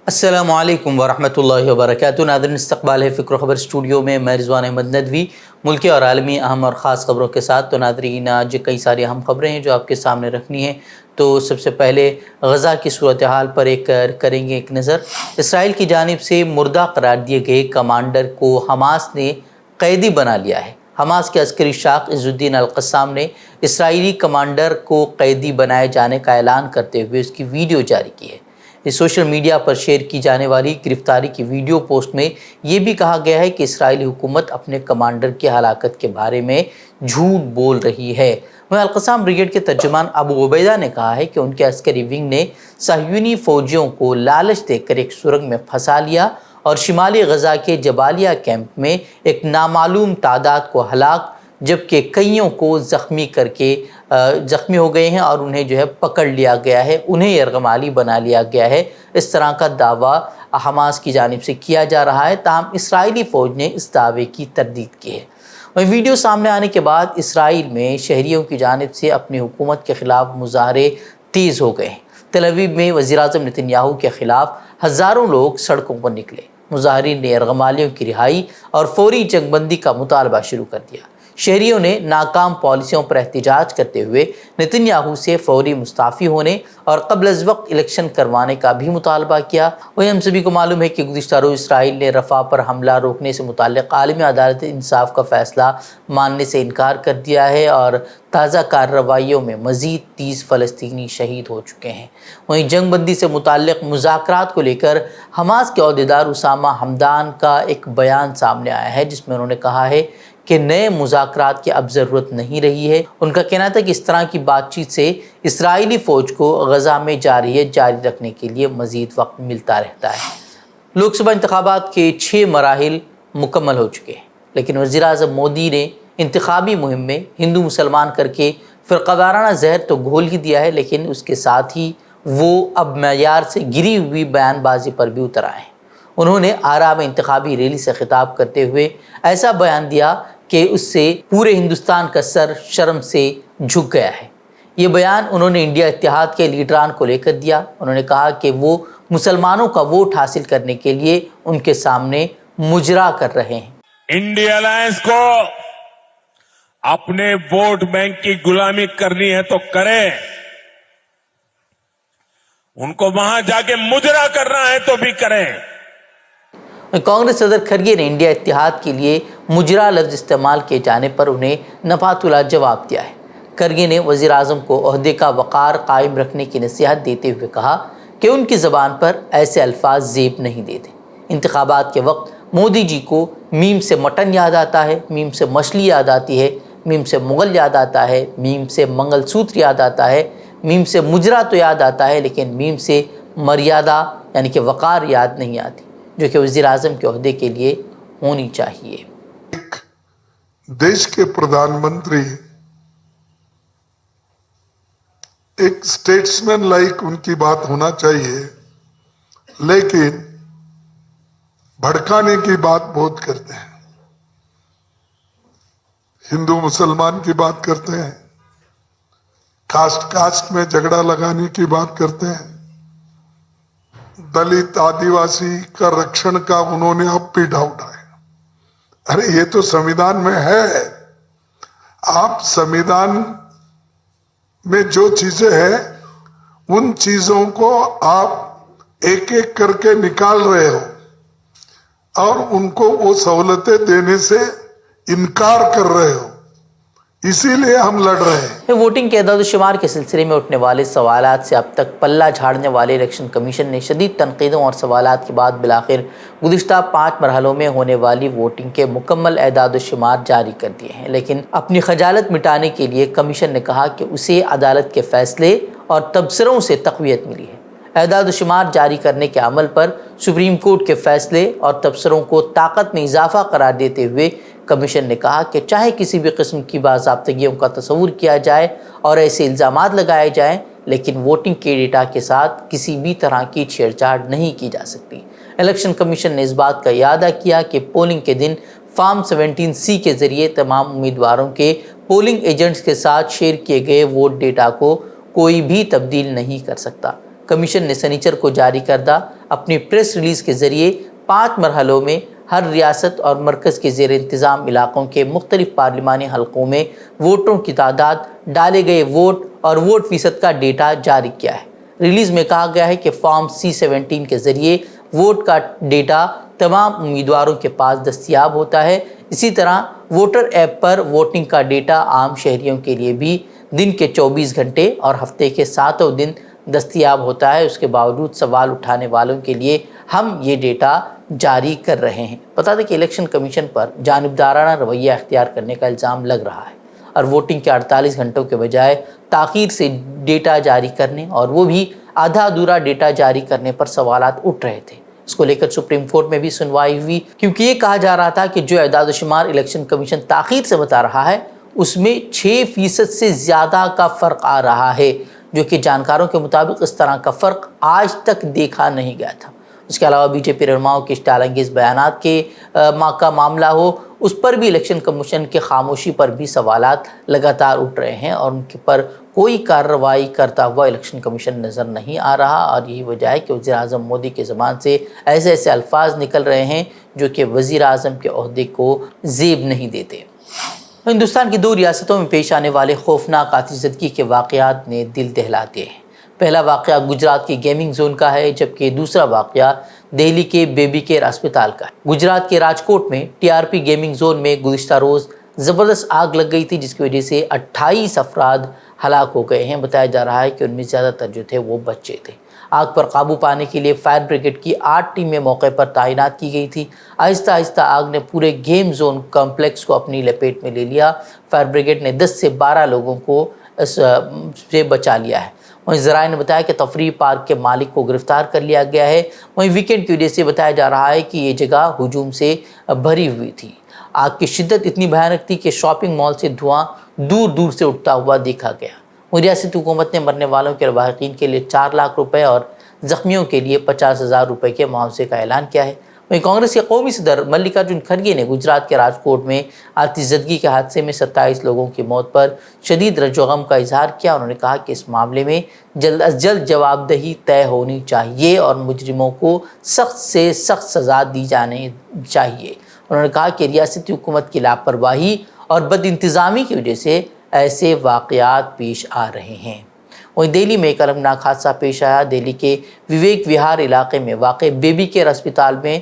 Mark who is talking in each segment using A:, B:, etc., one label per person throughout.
A: السلام علیکم ورحمۃ اللہ وبرکاتہ۔ ناظرین، استقبال ہے فکر و خبر اسٹوڈیو میں، میں رضوان احمد ندوی، ملکی اور عالمی اہم اور خاص خبروں کے ساتھ۔ تو ناظرین، آج کئی ساری اہم خبریں ہیں جو آپ کے سامنے رکھنی ہیں۔ تو سب سے پہلے غزہ کی صورتحال پر کریں گے ایک نظر۔ اسرائیل کی جانب سے مردہ قرار دیے گئے کمانڈر کو حماس نے قیدی بنا لیا ہے۔ حماس کے عسکری شاخ عز الدین القسام نے اسرائیلی کمانڈر کو قیدی بنائے جانے کا اعلان کرتے ہوئے اس کی ویڈیو جاری کی ہے۔ اس سوشل میڈیا پر شیئر کی جانے والی گرفتاری کی ویڈیو پوسٹ میں یہ بھی کہا گیا ہے کہ اسرائیلی حکومت اپنے کمانڈر کی ہلاکت کے بارے میں جھوٹ بول رہی ہے۔ القسام بریگیڈ کے ترجمان ابو عبیدہ نے کہا ہے کہ ان کے عسکری ونگ نے صہیونی فوجیوں کو لالچ دے کر ایک سرنگ میں پھنسا لیا اور شمالی غزہ کے جبالیہ کیمپ میں ایک نامعلوم تعداد کو ہلاک جبکہ کئیوں کو زخمی ہو گئے ہیں اور انہیں پکڑ لیا گیا ہے، انہیں یرغمالی بنا لیا گیا ہے۔ اس طرح کا دعویٰ حماس کی جانب سے کیا جا رہا ہے، تاہم اسرائیلی فوج نے اس دعوے کی تردید کی ہے۔ ویڈیو سامنے آنے کے بعد اسرائیل میں شہریوں کی جانب سے اپنی حکومت کے خلاف مظاہرے تیز ہو گئے ہیں۔ تل ابیب میں وزیراعظم نتن یاہو کے خلاف ہزاروں لوگ سڑکوں پر نکلے۔ مظاہرین نے یرغمالیوں کی رہائی اور فوری جنگ بندی کا مطالبہ شروع کر دیا۔ شہریوں نے ناکام پالیسیوں پر احتجاج کرتے ہوئے نتن یاہو سے فوری مستعفی ہونے اور قبل از وقت الیکشن کروانے کا بھی مطالبہ کیا۔ وہیں ہم سبھی کو معلوم ہے کہ گزشتہ روز اسرائیل نے رفح پر حملہ روکنے سے متعلق عالمی عدالت انصاف کا فیصلہ ماننے سے انکار کر دیا ہے اور تازہ کارروائیوں میں مزید 30 فلسطینی شہید ہو چکے ہیں۔ وہیں جنگ بندی سے متعلق مذاکرات کو لے کر حماس کے عہدیدار اسامہ حمدان کا ایک بیان سامنے آیا ہے، جس میں انہوں نے کہا ہے کہ نئے مذاکرات کی اب ضرورت نہیں رہی ہے۔ ان کا کہنا تھا کہ اس طرح کی بات چیت سے اسرائیلی فوج کو غزہ میں جاری رکھنے کے لیے مزید وقت ملتا رہتا ہے۔ لوک سبھا انتخابات کے 6 مراحل مکمل ہو چکے ہیں، لیکن وزیر اعظم مودی نے انتخابی مہم میں ہندو مسلمان کر کے فرقہ وارانہ زہر تو گھول ہی دیا ہے، لیکن اس کے ساتھ ہی وہ اب معیار سے گری ہوئی بیان بازی پر بھی اتر آئے ہیں۔ انہوں نے آرا میں انتخابی ریلی سے خطاب کرتے ہوئے ایسا بیان دیا کہ اس سے پورے ہندوستان کا سر شرم سے جھک گیا ہے۔ یہ بیان انہوں نے انڈیا اتحاد کے لیڈران کو لے کر دیا۔ انہوں نے کہا کہ وہ مسلمانوں کا ووٹ حاصل کرنے کے لیے ان کے سامنے مجرا کر رہے ہیں۔
B: انڈیا الائنس کو اپنے ووٹ بینک کی غلامی کرنی ہے تو کریں، ان کو وہاں جا کے مجرا کرنا ہے تو بھی کریں۔
A: کانگریس صدر کھرگے نے انڈیا اتحاد کے لیے مجرا لفظ استعمال کیے جانے پر انہیں نفاتلا جواب دیا ہے۔ کھرگے نے وزیر اعظم کو عہدے کا وقار قائم رکھنے کی نصیحت دیتے ہوئے کہا کہ ان کی زبان پر ایسے الفاظ زیب نہیں دیتے۔ انتخابات کے وقت مودی جی کو میم سے مٹن یاد آتا ہے، میم سے مچھلی یاد آتی ہے، میم سے مغل یاد آتا ہے، میم سے منگل سوتر یاد آتا ہے، میم سے مجرا تو یاد آتا ہے، لیکن میم سے مریادہ یعنی کہ وقار یاد نہیں آتی، جو کہ وزیر اعظم کے عہدے کے لیے ہونی چاہیے۔
C: دیش کے پردھان منتری ایک سٹیٹسمین لائک ان کی بات ہونا چاہیے، لیکن بھڑکانے کی بات بہت کرتے ہیں۔ ہندو مسلمان کی بات کرتے ہیں، کاسٹ میں جھگڑا لگانے کی بات کرتے ہیں، دلت آدیواسی کا رکشن کا انہوں نے اب بھی ڈاؤٹ آئے۔ ارے یہ تو سمویدھان میں ہے۔ آپ سمویدھان میں جو چیزیں ہیں ان چیزوں کو آپ ایک ایک کر کے نکال رہے ہو اور ان کو وہ سہولتیں دینے سے انکار کر رہے ہو، اسی لیے ہم لڑ رہے ہیں۔
A: ووٹنگ کے اعداد و شمار کے سلسلے میں اٹھنے والے سوالات سے اب تک پلہ جھاڑنے والے الیکشن کمیشن نے شدید تنقیدوں اور سوالات کے بعد بالآخر گزشتہ 5 مرحلوں میں ہونے والی ووٹنگ کے مکمل اعداد و شمار جاری کر دیے ہیں، لیکن اپنی خجالت مٹانے کے لیے کمیشن نے کہا کہ اسے عدالت کے فیصلے اور تبصروں سے تقویت ملی ہے۔ اعداد و شمار جاری کرنے کے عمل پر سپریم کورٹ کے فیصلے اور تبصروں کو طاقت میں اضافہ قرار دیتے ہوئے کمیشن نے کہا کہ چاہے کسی بھی قسم کی باضابطگیوں کا تصور کیا جائے اور ایسے الزامات لگائے جائیں، لیکن ووٹنگ کے ڈیٹا کے ساتھ کسی بھی طرح کی چھیڑ چھاڑ نہیں کی جا سکتی۔ الیکشن کمیشن نے اس بات کا اعادہ کیا کہ پولنگ کے دن فارم 17C کے ذریعے تمام امیدواروں کے پولنگ ایجنٹس کے ساتھ شیئر کیے گئے ووٹ ڈیٹا کو کوئی بھی تبدیل نہیں کر سکتا۔ کمیشن نے سنیچر کو جاری کردہ اپنی پریس ریلیز کے ذریعے 5 مرحلوں میں ہر ریاست اور مرکز کے زیر انتظام علاقوں کے مختلف پارلیمانی حلقوں میں ووٹروں کی تعداد، ڈالے گئے ووٹ اور ووٹ فیصد کا ڈیٹا جاری کیا ہے۔ ریلیز میں کہا گیا ہے کہ فارم C-17 کے ذریعے ووٹ کا ڈیٹا تمام امیدواروں کے پاس دستیاب ہوتا ہے۔ اسی طرح ووٹر ایپ پر ووٹنگ کا ڈیٹا عام شہریوں کے لیے بھی دن کے 24 گھنٹے اور ہفتے کے 7 دن دستیاب ہوتا ہے۔ اس کے باوجود سوال اٹھانے والوں کے لیے ہم یہ ڈیٹا جاری کر رہے ہیں۔ بتا دیں کہ الیکشن کمیشن پر جانبدارانہ رویہ اختیار کرنے کا الزام لگ رہا ہے اور ووٹنگ کے 48 گھنٹوں کے بجائے تاخیر سے ڈیٹا جاری کرنے اور وہ بھی آدھا ادھورا ڈیٹا جاری کرنے پر سوالات اٹھ رہے تھے۔ اس کو لے کر سپریم کورٹ میں بھی سنوائی ہوئی، کیونکہ یہ کہا جا رہا تھا کہ جو اعداد و شمار الیکشن کمیشن تاخیر سے بتا رہا ہے اس میں 6% سے زیادہ کا فرق آ رہا ہے، جو کہ جانکاروں کے مطابق اس طرح کا فرق آج تک دیکھا نہیں گیا تھا۔ اس کے علاوہ بی جے پی رہنماؤں کے اشتعال انگیز بیانات کے کا معاملہ ہو، اس پر بھی الیکشن کمیشن کے خاموشی پر بھی سوالات لگاتار اٹھ رہے ہیں اور ان پر کوئی کارروائی کرتا ہوا الیکشن کمیشن نظر نہیں آ رہا، اور یہی وجہ ہے کہ وزیر اعظم مودی کے زبان سے ایسے الفاظ نکل رہے ہیں جو کہ وزیر اعظم کے عہدے کو زیب نہیں دیتے۔ ہندوستان کی 2 ریاستوں میں پیش آنے والے خوفناک آتش زدگی کے واقعات نے دل دہلا دیے ہیں۔ پہلا واقعہ گجرات کے گیمنگ زون کا ہے، جبکہ دوسرا واقعہ دہلی کے بیبی کیئر اسپتال کا ہے۔ گجرات کے راجکوٹ میں TRP گیمنگ زون میں گزشتہ روز زبردست آگ لگ گئی تھی، جس کی وجہ سے 28 افراد ہلاک ہو گئے ہیں۔ بتایا جا رہا ہے کہ ان میں زیادہ تر جو تھے وہ بچے تھے۔ آگ پر قابو پانے کے لیے فائر بریگیڈ کی 8 ٹیمیں موقع پر تعینات کی گئی تھی۔ آہستہ آہستہ آگ نے پورے گیم زون کمپلیکس کو اپنی لپیٹ میں لے لیا۔ فائر بریگیڈ نے 10 سے 12 لوگوں کو اس سے بچا لیا ہے۔ وہیں ذرائع نے بتایا کہ تفریح پارک کے مالک کو گرفتار کر لیا گیا ہے۔ وہیں ویکینڈ کی وجہ سے بتایا جا رہا ہے کہ یہ جگہ ہجوم سے بھری ہوئی تھی۔ آگ کی شدت اتنی بھیانک تھی کہ شاپنگ مال سے دھواں دور دور سے اٹھتا ہوا دیکھا گیا۔ ریاستی حکومت نے مرنے والوں کے لواحقین کے لیے 4 لاکھ روپے اور زخمیوں کے لیے 50,000 روپے کے معاوضے کا اعلان کیا ہے۔ وہیں کانگریس کے قومی صدر ملکارجن کھڑگے نے گجرات کے راجکوٹ میں آتش زدگی کے حادثے میں 27 لوگوں کی موت پر شدید رنج و غم کا اظہار کیا۔ انہوں نے کہا کہ اس معاملے میں جلد از جلد جواب دہی طے ہونی چاہیے اور مجرموں کو سخت سے سخت سزا دی جانی چاہیے۔ انہوں نے کہا کہ ریاستی حکومت کی لاپرواہی اور بد انتظامی کی وجہ سے ایسے واقعات پیش آ رہے ہیں۔ وہیں دہلی میں ایک المناک حادثہ پیش آیا۔ دہلی کے وویک وہار علاقے میں واقع بیبی کیئر اسپتال میں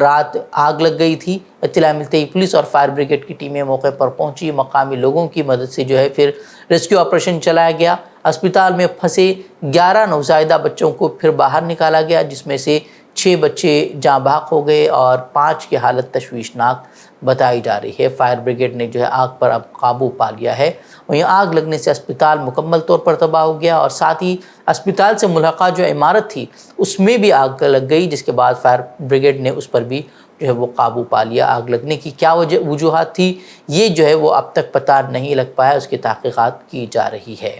A: رات آگ لگ گئی تھی۔ اطلاع ملتے ہی پولیس اور فائر بریگیڈ کی ٹیمیں موقع پر پہنچی۔ مقامی لوگوں کی مدد سے پھر ریسکیو آپریشن چلایا گیا۔ اسپتال میں پھنسے 11 نوزائیدہ بچوں کو پھر باہر نکالا گیا، جس میں سے 6 بچے جاں بحق ہو گئے اور 5 کی حالت تشویشناک بتائی جا رہی ہے۔ فائر بریگیڈ نے آگ پر اب قابو پا لیا ہے۔ وہیں آگ لگنے سے اسپتال مکمل طور پر تباہ ہو گیا اور ساتھ ہی اسپتال سے ملحقہ عمارت تھی اس میں بھی آگ لگ گئی، جس کے بعد فائر بریگیڈ نے اس پر بھی وہ قابو پا لیا۔ آگ لگنے کی کیا وجوہات تھی یہ وہ اب تک پتہ نہیں لگ پایا، اس کی تحقیقات کی جا رہی ہے۔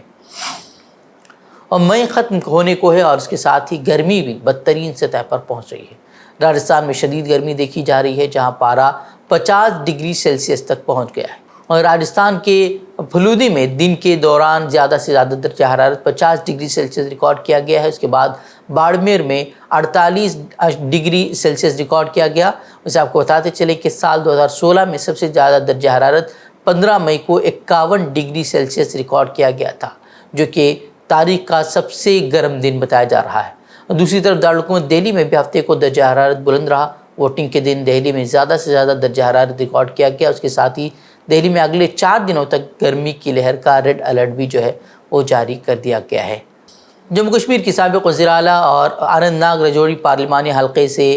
A: اور مئی ختم ہونے کو ہے اور اس کے ساتھ ہی گرمی بھی بدترین سطح پر پہنچ رہی ہے۔ راجستھان میں شدید گرمی دیکھی جا رہی ہے، جہاں پارہ 50 ڈگری سیلسیس تک پہنچ گیا ہے۔ اور راجستھان کے پھلودی میں دن کے دوران زیادہ سے زیادہ درجہ حرارت 50 ڈگری سیلسیس ریکارڈ کیا گیا ہے۔ اس کے بعد باڑمیر میں 48 ڈگری سیلسیس ریکارڈ کیا گیا۔ ویسے آپ کو بتاتے چلے کہ سال 2016 میں سب سے زیادہ درجہ حرارت 15 مئی کو 51 ڈگری سیلسیس ریکارڈ کیا گیا تھا، جو کہ تاریخ کا سب سے گرم دن بتایا جا رہا ہے۔ دوسری طرف دارالحکومت دہلی میں بھی ہفتے کو درجہ حرارت بلند رہا۔ ووٹنگ کے دن دہلی میں زیادہ سے زیادہ درجہ حرارت ریکارڈ کیا گیا۔ اس کے ساتھ ہی دہلی میں اگلے 4 دنوں تک گرمی کی لہر کا ریڈ الرٹ بھی وہ جاری کر دیا گیا ہے۔ جموں کشمیر کی سابق وزیر اعلیٰ اور اننت ناگ رجوری پارلیمانی حلقے سے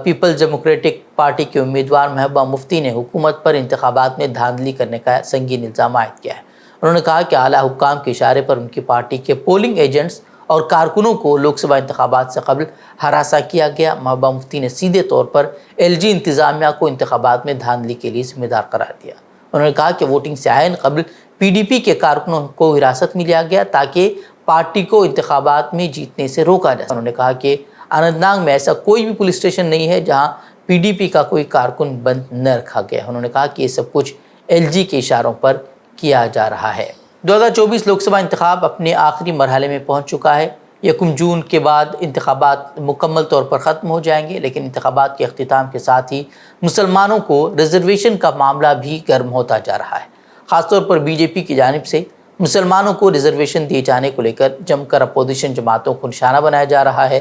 A: پیپلز ڈیموکریٹک پارٹی کے امیدوار محبوبہ مفتی نے حکومت پر انتخابات میں دھاندلی کرنے کا سنگین الزام عائد کیا ہے۔ انہوں نے کہا کہ اعلیٰ حکام کے اشارے پر ان کی پارٹی کے پولنگ ایجنٹس اور کارکنوں کو لوک سبھا انتخابات سے قبل ہراساں کیا گیا۔ محبوبہ مفتی نے سیدھے طور پر LG انتظامیہ کو انتخابات میں دھاندلی کے لیے ذمہ دار قرار دیا۔ انہوں نے کہا کہ ووٹنگ سے عین قبل PDP کے کارکنوں کو حراست میں لیا گیا تاکہ پارٹی کو انتخابات میں جیتنے سے روکا جائے۔ انہوں نے کہا کہ اننت ناگ میں ایسا کوئی بھی پولیس اسٹیشن نہیں ہے جہاں PDP کا کوئی کارکن بند نہ رکھا گیا۔ انہوں نے کہا کہ یہ سب کچھ LG کے اشاروں پر کیا جا رہا ہے۔ 2024 لوک سبھا انتخاب اپنے آخری مرحلے میں پہنچ چکا ہے۔ 1 جون کے بعد انتخابات مکمل طور پر ختم ہو جائیں گے، لیکن انتخابات کے اختتام کے ساتھ ہی مسلمانوں کو ریزرویشن کا معاملہ بھی گرم ہوتا جا رہا ہے۔ خاص طور پر بی جے پی کی جانب سے مسلمانوں کو ریزرویشن دیے جانے کو لے کر جم کر اپوزیشن جماعتوں کو نشانہ بنایا جا رہا ہے۔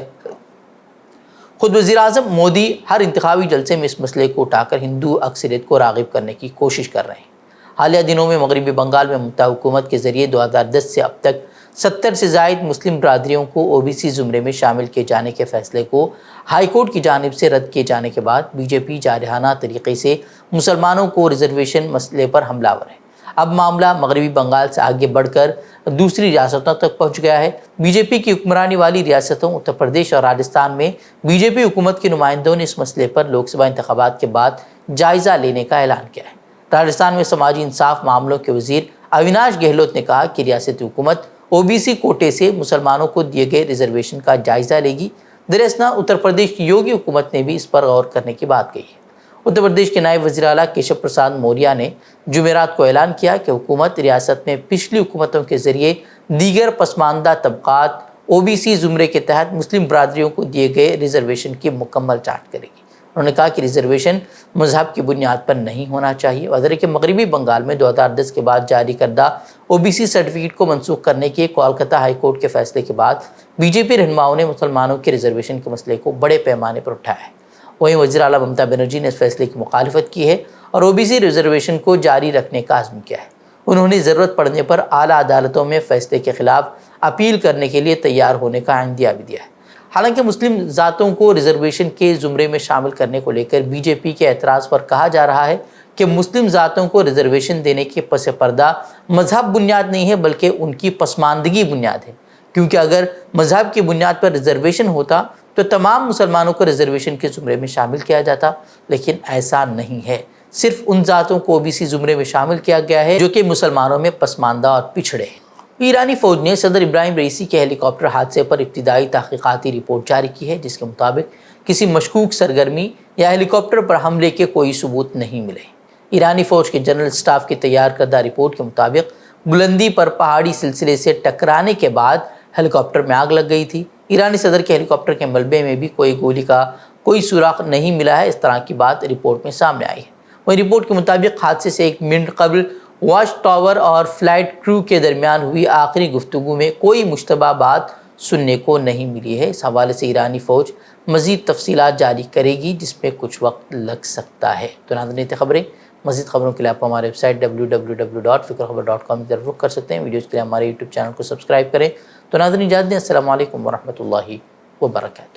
A: خود وزیر اعظم مودی ہر انتخابی جلسے میں اس مسئلے کو اٹھا کر ہندو اکثریت کو راغب کرنے کی کوشش کر رہے ہیں۔ حالیہ دنوں میں مغربی بنگال میں ممتا حکومت کے ذریعے 2010 سے اب تک 70 سے زائد مسلم برادریوں کو او بی سی زمرے میں شامل کیے جانے کے فیصلے کو ہائی کورٹ کی جانب سے رد کیے جانے کے بعد بی جے پی جارحانہ طریقے سے مسلمانوں کو ریزرویشن مسئلے پر حملہ آور ہے۔ اب معاملہ مغربی بنگال سے آگے بڑھ کر دوسری ریاستوں تک پہنچ گیا ہے۔ بی جے پی کی حکمرانی والی ریاستوں اتر پردیش اور راجستھان میں بی جے پی حکومت کے نمائندوں نے اس مسئلے پر لوک سبھا انتخابات کے بعد جائزہ لینے کا اعلان کیا ہے۔ راجستھان میں سماجی انصاف معاملوں کے وزیر اویناش گہلوت نے کہا کہ ریاستی حکومت او بی سی کوٹے سے مسلمانوں کو دیے گئے ریزرویشن کا جائزہ لے گی۔ دراصل اتر پردیش کی یوگی حکومت نے بھی اس پر غور کرنے کی بات کہی ہے۔ اتر پردیش کے نائب وزیر اعلیٰ کیشو پرساد موریہ نے جمعرات کو اعلان کیا کہ حکومت ریاست میں پچھلی حکومتوں کے ذریعے دیگر پسماندہ طبقات او بی سی زمرے کے تحت مسلم برادریوں کو دیے گئے ریزرویشن کی مکمل جانچ کرے گی۔ انہوں نے کہا کہ ریزرویشن مذہب کی بنیاد پر نہیں ہونا چاہیے۔ وزیر کہ مغربی بنگال میں 2010 کے بعد جاری کردہ او بی سی سرٹیفکیٹ کو منسوخ کرنے کے کولکتہ ہائی کورٹ کے فیصلے کے بعد بی جے پی رہنماؤں نے مسلمانوں کے ریزرویشن کے مسئلے کو بڑے پیمانے پر اٹھایا ہے۔ وہیں وزیر اعلیٰ ممتا بنرجی نے اس فیصلے کی مخالفت کی ہے اور او بی سی ریزرویشن کو جاری رکھنے کا عزم کیا ہے۔ انہوں نے ضرورت پڑنے پر اعلیٰ عدالتوں میں فیصلے کے خلاف اپیل کرنے کے لیے تیار ہونے کا عندیہ بھی دیا ہے۔ حالانکہ مسلم ذاتوں کو ریزرویشن کے زمرے میں شامل کرنے کو لے کر بی جے پی کے اعتراض پر کہا جا رہا ہے کہ مسلم ذاتوں کو ریزرویشن دینے کے پس پردہ مذہب بنیاد نہیں ہے بلکہ ان کی پسماندگی بنیاد ہے، کیونکہ اگر مذہب کی بنیاد پر ریزرویشن ہوتا تو تمام مسلمانوں کو ریزرویشن کے زمرے میں شامل کیا جاتا، لیکن ایسا نہیں ہے۔ صرف ان ذاتوں کو او بی سی زمرے میں شامل کیا گیا ہے جو کہ مسلمانوں میں پسماندہ اور پچھڑے ہیں۔ ایرانی فوج نے صدر ابراہیم رئیسی کے ہیلی کاپٹر حادثے پر ابتدائی تحقیقاتی رپورٹ جاری کی ہے، جس کے مطابق کسی مشکوک سرگرمی یا ہیلی کاپٹر پر حملے کے کوئی ثبوت نہیں ملے۔ ایرانی فوج کے جنرل اسٹاف کی تیار کردہ رپورٹ کے مطابق بلندی پر پہاڑی سلسلے سے ٹکرانے کے بعد ہیلی کاپٹر میں آگ لگ گئی تھی۔ ایرانی صدر کے ہیلی کاپٹر کے ملبے میں بھی کوئی گولی کا کوئی سوراخ نہیں ملا ہے، اس طرح کی بات رپورٹ میں سامنے آئی ہے۔ وہیں رپورٹ کے مطابق حادثے سے 1 منٹ قبل واچ ٹاور اور فلائٹ کرو کے درمیان ہوئی آخری گفتگو میں کوئی مشتبہ بات سننے کو نہیں ملی ہے۔ اس حوالے سے ایرانی فوج مزید تفصیلات جاری کرے گی جس میں کچھ وقت لگ سکتا ہے۔ تو ناظرین خبریں، مزید خبروں کے لیے آپ ہمارے ویب سائٹ www.fikrkhabar.com کی طرف رخ کر سکتے ہیں۔ ویڈیوز کے لیے ہمارے یوٹیوب چینل کو سبسکرائب کریں۔ تو ناظرین اجازت دیں، السلام علیکم ورحمۃ اللہ وبرکاتہ۔